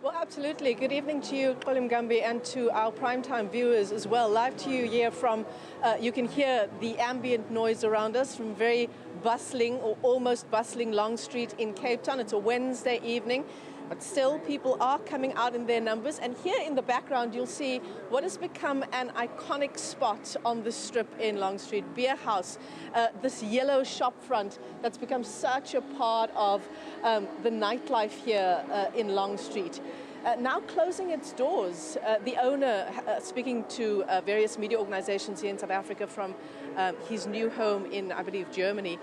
Well, absolutely. Good evening to you, Kolim Gambi, and to our primetime viewers as well. Live to you here from, you can hear the ambient noise around us from very bustling or almost bustling Long Street in Cape Town. It's a Wednesday evening, but still people are coming out in their numbers. And here in the background, you'll see what has become an iconic spot on the strip in Long Street, Beerhouse, this yellow shop front that's become such a part of the nightlife here in Long Street. Now closing its doors, the owner speaking to various media organizations here in South Africa from his new home in, I believe, Germany,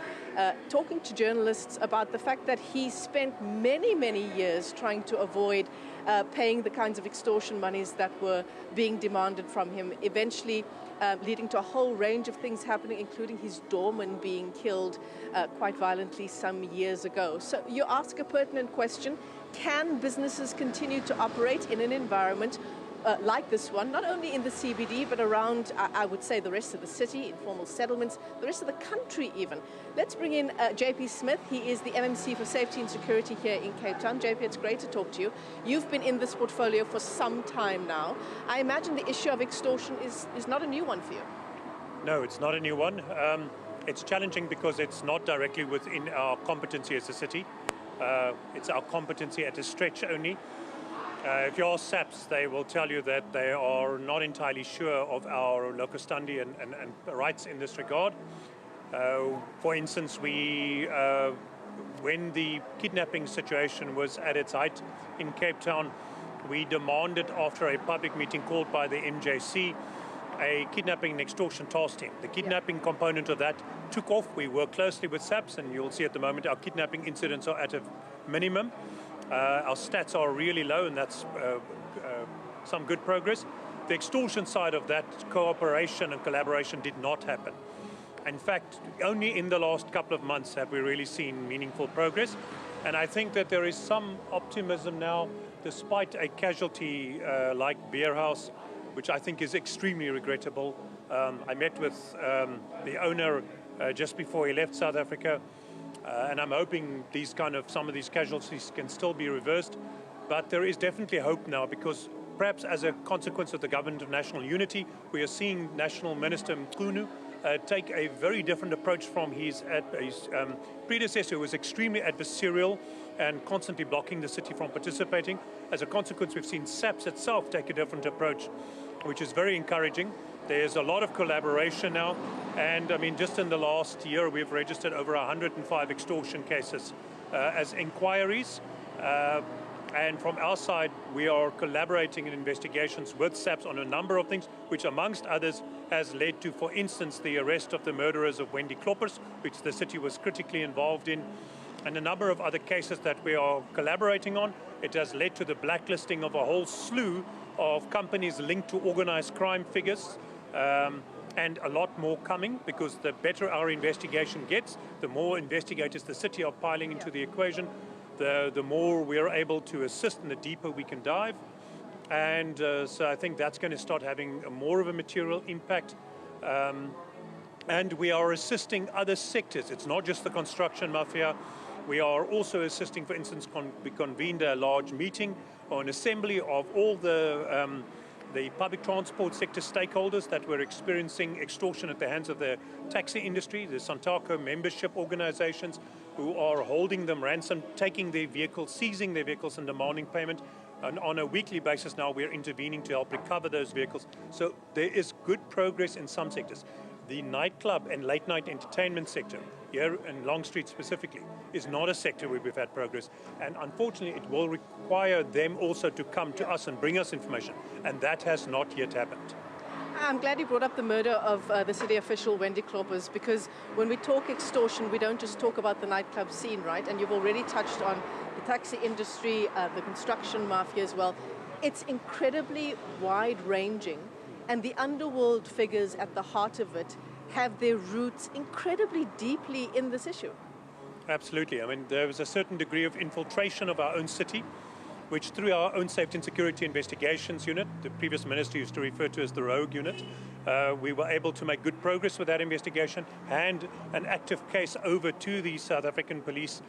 talking to journalists about the fact that he spent many years trying to avoid paying the kinds of extortion monies that were being demanded from him, eventually leading to a whole range of things happening, including his doorman being killed quite violently some years ago. So you ask a pertinent question: can businesses continue to operate in an environment like this one, not only in the CBD, but around, I would say, the rest of the city, informal settlements, the rest of the country even? Let's bring in JP Smith. He is the MMC for Safety and Security here in Cape Town. JP, it's great to talk to you. You've been in this portfolio for some time now. I imagine the issue of extortion is not a new one for you. No, it's not a new one. It's challenging because it's not directly within our competency as a city. It's our competency at a stretch only. If you ask SAPS, they will tell you that they are not entirely sure of our locus standi and rights in this regard. For instance, when the kidnapping situation was at its height in Cape Town, we demanded, after a public meeting called by the MJC, a kidnapping and extortion task team. The kidnapping component of that took off. We work closely with SAPS, and you'll see at the moment our kidnapping incidents are at a minimum. Our stats are really low, and that's some good progress. The extortion side of that, cooperation and collaboration, did not happen. In fact, only in the last couple of months have we really seen meaningful progress. And I think that there is some optimism now, despite a casualty like Beerhouse, which I think is extremely regrettable. I met with the owner just before he left South Africa, and I'm hoping some of these casualties can still be reversed. But there is definitely hope now, because perhaps as a consequence of the Government of National Unity, we are seeing National Minister Mkhunu take a very different approach from his predecessor, who was extremely adversarial and constantly blocking the city from participating. As a consequence, we've seen SAPS itself take a different approach, which is very encouraging. There's a lot of collaboration now, and I mean, just in the last year, we've registered over 105 extortion cases as inquiries. And from our side, we are collaborating in investigations with SAPS on a number of things, which amongst others has led to, for instance, the arrest of the murderers of Wendy Kloppers, which the city was critically involved in, and a number of other cases that we are collaborating on. It has led to the blacklisting of a whole slew of companies linked to organized crime figures, and a lot more coming, because the better our investigation gets, the more investigators the city are piling into the equation, the more we are able to assist and the deeper we can dive. And so I think that's going to start having more of a material impact. And we are assisting other sectors. It's not just the construction mafia. We are also assisting, for instance, we convened a large meeting or an assembly of all the public transport sector stakeholders that were experiencing extortion at the hands of the taxi industry, the Santaco membership organizations, who are holding them ransom, taking their vehicles, seizing their vehicles and demanding payment. And on a weekly basis now, we're intervening to help recover those vehicles. So there is good progress in some sectors. The nightclub and late night entertainment sector, here in Long Street specifically, is not a sector where we've had progress. And unfortunately, it will require them also to come to us and bring us information. And that has not yet happened. I'm glad you brought up the murder of the city official Wendy Kloppers, because when we talk extortion, we don't just talk about the nightclub scene, right? And you've already touched on the taxi industry, the construction mafia as well. It's incredibly wide-ranging, and the underworld figures at the heart of it have their roots incredibly deeply in this issue. Absolutely. I mean, there was a certain degree of infiltration of our own city, which through our own safety and security investigations unit, the previous minister used to refer to as the rogue unit, we were able to make good progress with that investigation, hand an active case over to the South African police,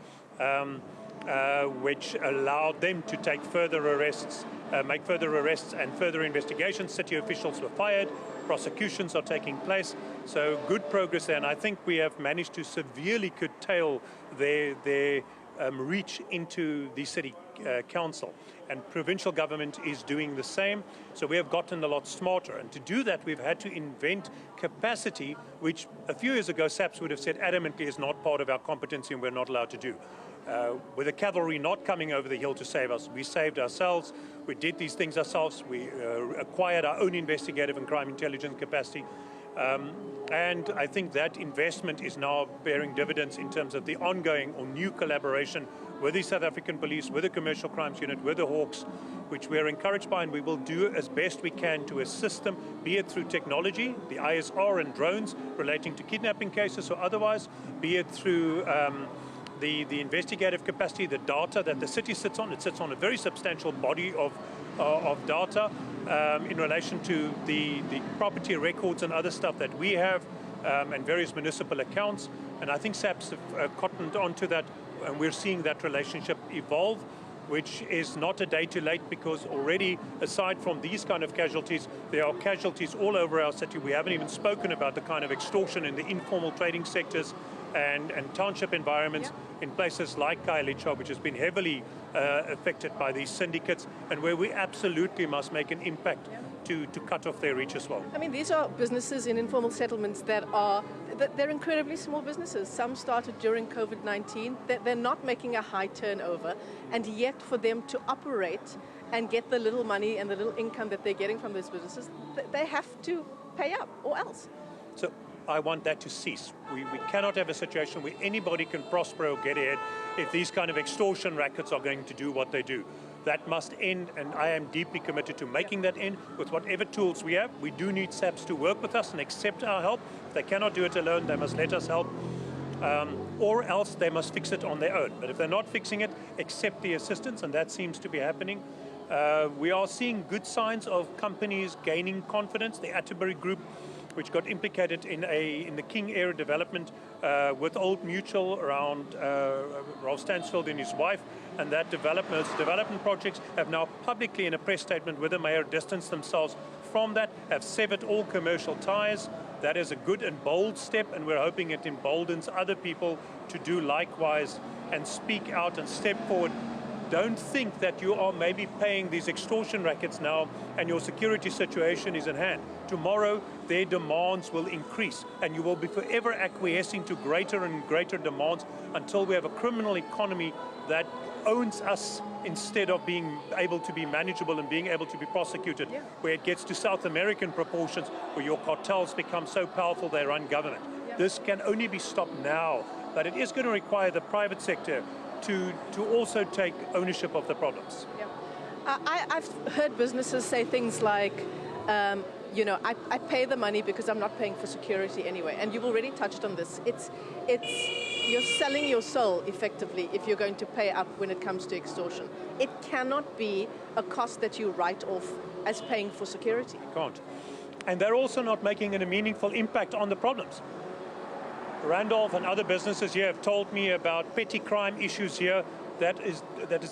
which allowed them to take further arrests, make further arrests and further investigations. City officials were fired, prosecutions are taking place, so good progress there, and I think we have managed to severely curtail their reach into the city council, and provincial government is doing the same, so we have gotten a lot smarter, and to do that we've had to invent capacity which a few years ago SAPS would have said adamantly is not part of our competency and we're not allowed to do. With the cavalry not coming over the hill to save us, we saved ourselves, we did these things ourselves, we acquired our own investigative and crime intelligence capacity, and I think that investment is now bearing dividends in terms of the ongoing or new collaboration with the South African Police, with the Commercial Crimes Unit, with the Hawks, which we are encouraged by, and we will do as best we can to assist them, be it through technology, the ISR and drones relating to kidnapping cases or otherwise, be it through the investigative capacity, the data that the city sits on. It sits on a very substantial body of data in relation to the property records and other stuff that we have and various municipal accounts. And I think SAPS have cottoned onto that, and we're seeing that relationship evolve, which is not a day too late, because already, aside from these kind of casualties, there are casualties all over our city. We haven't even spoken about the kind of extortion in the informal trading sectors and township environments in places like Khayelitsha, which has been heavily affected by these syndicates, and where we absolutely must make an impact to cut off their reach as well. I mean, these are businesses in informal settlements they're incredibly small businesses. Some started during COVID-19. They're not making a high turnover, and yet for them to operate and get the little money and the little income that they're getting from those businesses, they have to pay up, or else. So I want that to cease. We cannot have a situation where anybody can prosper or get ahead if these kind of extortion rackets are going to do what they do. That must end, and I am deeply committed to making that end with whatever tools we have. We do need SAPS to work with us and accept our help. If they cannot do it alone, they must let us help, or else they must fix it on their own. But if they're not fixing it, accept the assistance, and that seems to be happening. We are seeing good signs of companies gaining confidence. The Atterbury Group, which got implicated in the King area development with Old Mutual around Rolf Stansfield and his wife, and that development projects have now publicly in a press statement with the mayor distanced themselves from that, have severed all commercial ties. That is a good and bold step, and we're hoping it emboldens other people to do likewise and speak out and step forward. Don't think that you are maybe paying these extortion rackets now and your security situation is in hand. Tomorrow, their demands will increase, and you will be forever acquiescing to greater and greater demands until we have a criminal economy that owns us instead of being able to be manageable and being able to be prosecuted, where it gets to South American proportions, where your cartels become so powerful they run government. This can only be stopped now, but it is going to require the private sector to also take ownership of the problems. I've heard businesses say things like, you know, I pay the money because I'm not paying for security anyway. And you've already touched on this. It's you're selling your soul effectively if you're going to pay up when it comes to extortion. It cannot be a cost that you write off as paying for security. It can't. And they're also not making a meaningful impact on the problems. Randolph and other businesses here have told me about petty crime issues here that is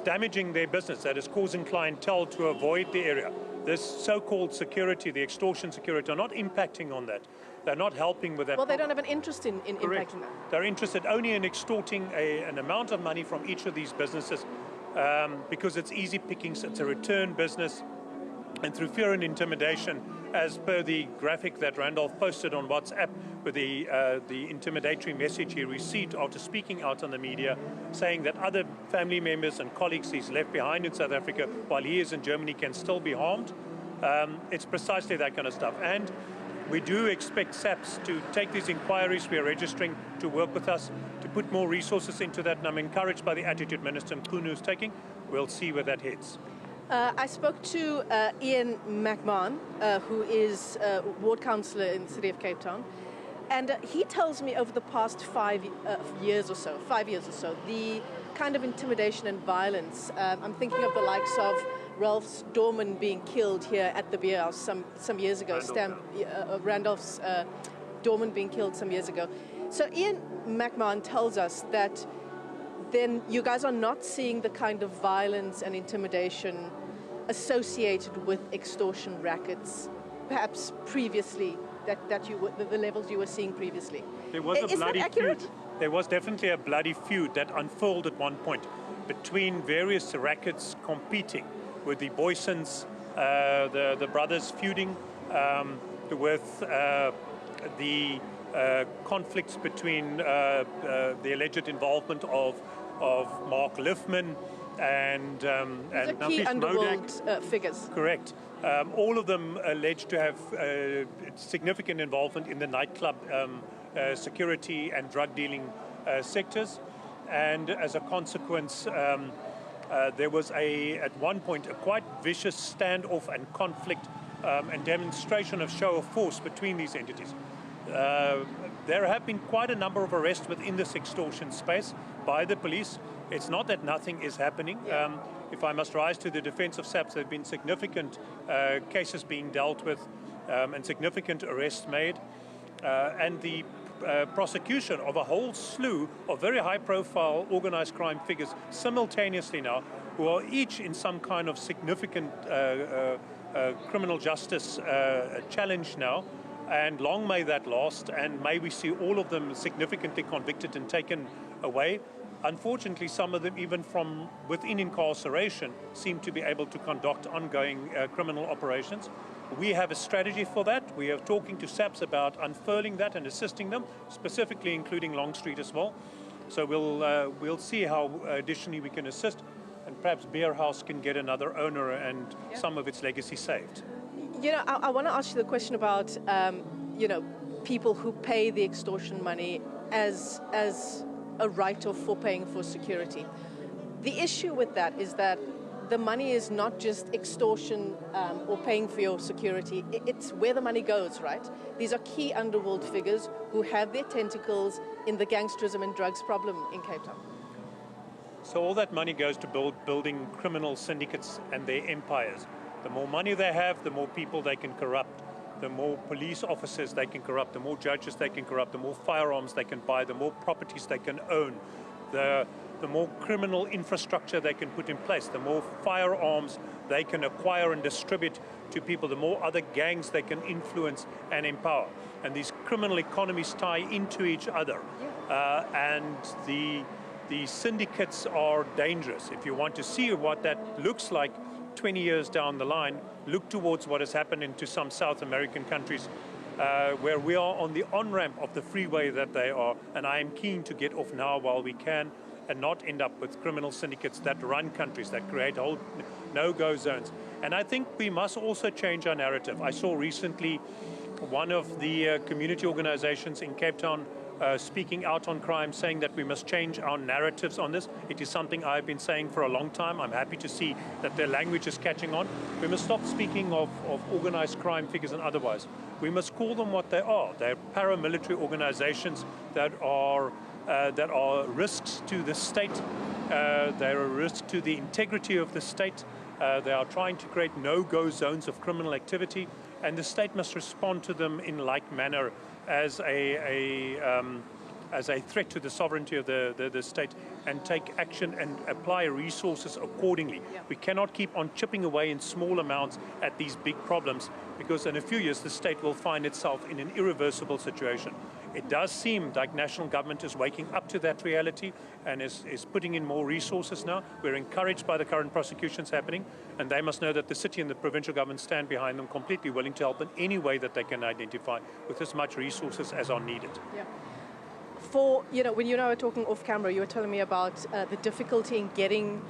damaging their business, that is causing clientele to avoid the area. This so-called security, the extortion security, are not impacting on that. They're not helping with that. Well, they don't have an interest in impacting that. They're interested only in extorting an amount of money from each of these businesses because it's easy pickings, it's a return business, and through fear and intimidation, as per the graphic that Randolph posted on WhatsApp with the intimidatory message he received after speaking out on the media, saying that other family members and colleagues he's left behind in South Africa while he is in Germany can still be harmed. It's precisely that kind of stuff. And we do expect SAPS to take these inquiries we are registering to work with us, to put more resources into that, and I'm encouraged by the attitude Minister Mkhunu is taking. We'll see where that heads. I spoke to Ian McMahon, who is ward councillor in the city of Cape Town, and he tells me over the past 5 years or so, the kind of intimidation and violence. I'm thinking of the likes of Ralph's doorman being killed here at the Beerhouse some years ago. Randolph's doorman being killed some years ago. So Ian McMahon tells us that then you guys are not seeing the kind of violence and intimidation associated with extortion rackets, perhaps previously, that you were, the levels you were seeing previously. There was a bloody accurate? feud. There was definitely a bloody feud that unfolded at one point between various rackets competing, with the Boysons, the brothers feuding, with the conflicts between the alleged involvement of Mark Liffman and key underworld figures. Correct. All of them alleged to have significant involvement in the nightclub security and drug dealing sectors, and as a consequence, there was at one point a quite vicious standoff and conflict and demonstration of show of force between these entities. There have been quite a number of arrests within this extortion space by the police. It's not that nothing is happening. If I must rise to the defense of SAPS, there have been significant cases being dealt with and significant arrests made, and the prosecution of a whole slew of very high-profile organized crime figures simultaneously now, who are each in some kind of significant criminal justice challenge now, and long may that last, and may we see all of them significantly convicted and taken away. Unfortunately, some of them, even from within incarceration, seem to be able to conduct ongoing criminal operations. We have a strategy for that. We are talking to SAPS about unfurling that and assisting them, specifically including Longstreet as well. So we'll see how additionally we can assist, and perhaps Beerhouse can get another owner and some of its legacy saved. You know, I want to ask you the question about, you know, people who pay the extortion money as a write-off for paying for security. The issue with that is that the money is not just extortion or paying for your security, it's where the money goes, right? These are key underworld figures who have their tentacles in the gangsterism and drugs problem in Cape Town. So all that money goes to building criminal syndicates and their empires. The more money they have, the more people they can corrupt. The more police officers they can corrupt, the more judges they can corrupt, the more firearms they can buy, the more properties they can own, the more criminal infrastructure they can put in place, the more firearms they can acquire and distribute to people, the more other gangs they can influence and empower. And these criminal economies tie into each other. And the syndicates are dangerous. If you want to see what that looks like 20 years down the line, look towards what has happened into some South American countries where we are on the on-ramp of the freeway that they are, and I am keen to get off now while we can and not end up with criminal syndicates that run countries, that create whole no-go zones. And I think we must also change our narrative. I saw recently one of the community organizations in Cape Town speaking out on crime, saying that we must change our narratives on this. It is something I've been saying for a long time. I'm happy to see that their language is catching on. We must stop speaking of organized crime figures and otherwise. We must call them what they are. They're paramilitary organizations that are risks to the state. They're a risk to the integrity of the state. They are trying to create no-go zones of criminal activity, and the state must respond to them in like manner as a threat to the sovereignty of the state, and take action and apply resources accordingly. We cannot keep on chipping away in small amounts at these big problems, because in a few years the state will find itself in an irreversible situation. It does seem like national government is waking up to that reality and is putting in more resources now. We're encouraged by the current prosecutions happening, and they must know that the city and the provincial government stand behind them, completely willing to help in any way that they can identify with as much resources as are needed. For, you know, when you and I were talking off camera, you were telling me about the difficulty in getting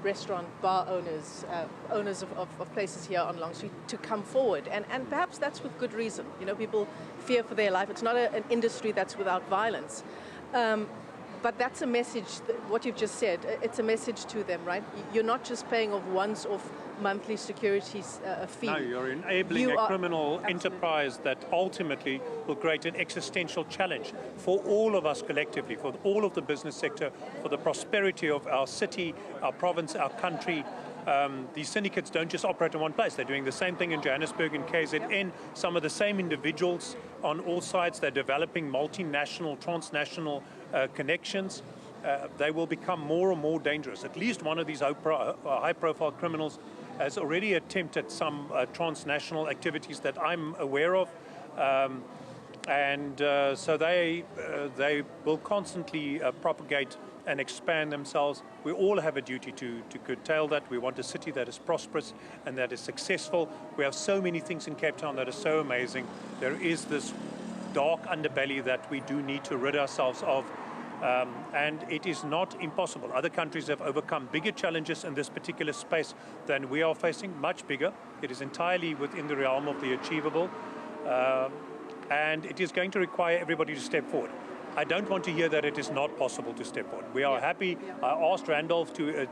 restaurant, bar owners, owners of places here on Longstreet to come forward. And perhaps that's with good reason. You know, people fear for their life. It's not an industry that's without violence. But that's a message, what you've just said, it's a message to them, right? You're not just paying off once-off monthly security fee. No, you're enabling a criminal enterprise that ultimately will create an existential challenge for all of us collectively, for all of the business sector, for the prosperity of our city, our province, our country. These syndicates don't just operate in one place. They're doing the same thing in Johannesburg and KZN. Some of the same individuals on all sides. They're developing multinational, transnational connections. they will become more and more dangerous. At least one of these high-profile criminals has already attempted some transnational activities that I'm aware of. So they will constantly propagate and expand themselves. We all have a duty to curtail that. We want a city that is prosperous and that is successful. We have so many things in Cape Town that are so amazing. There is this dark underbelly that we do need to rid ourselves of. And it is not impossible. Other countries have overcome bigger challenges in this particular space than we are facing, much bigger. It is entirely within the realm of the achievable. And it is going to require everybody to step forward. I don't want to hear that it is not possible to step forward. We are happy. I asked Randolph to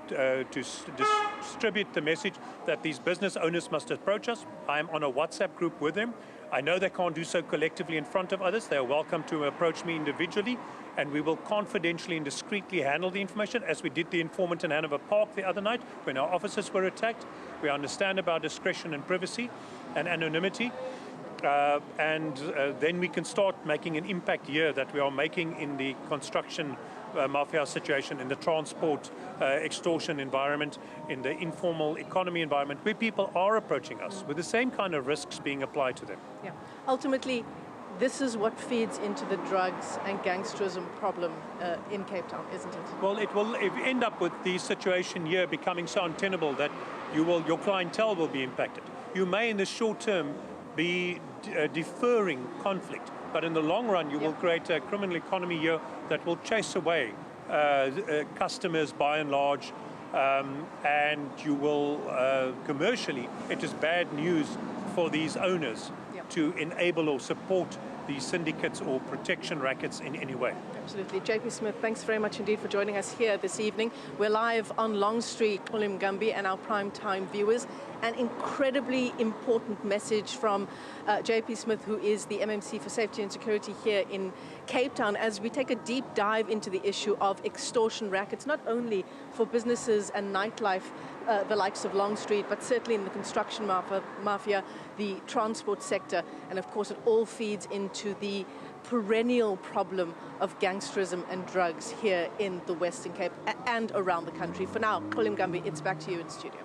distribute the message that these business owners must approach us. I'm on a WhatsApp group with them. I know they can't do so collectively in front of others. They are welcome to approach me individually, and we will confidentially and discreetly handle the information, as we did the informant in Hanover Park the other night when our officers were attacked. We understand about discretion and privacy and anonymity. Then we can start making an impact here that we are making in the construction mafia situation, in the transport extortion environment, in the informal economy environment, where people are approaching us with the same kind of risks being applied to them. Yeah. Ultimately, this is what feeds into the drugs and gangsterism problem in Cape Town, isn't it? Well, it will end up with the situation here becoming so untenable that your clientele will be impacted. You may, in the short term, be deferring conflict, but in the long run you will create a criminal economy here that will chase away customers by and large, and you will commercially, it is bad news for these owners to enable or support these syndicates or protection rackets in any way. Absolutely. JP Smith, thanks very much indeed for joining us here this evening. We're live on Long Street, Xoli Mgambi, and our prime-time viewers. An incredibly important message from JP Smith, who is the MMC for Safety and Security here in Cape Town, as we take a deep dive into the issue of extortion rackets, not only for businesses and nightlife, the likes of Long Street, but certainly in the construction mafia, the transport sector, and of course it all feeds into the perennial problem of gangsterism and drugs here in the Western Cape and around the country. For now, Xoli Mgambi, it's back to you in studio.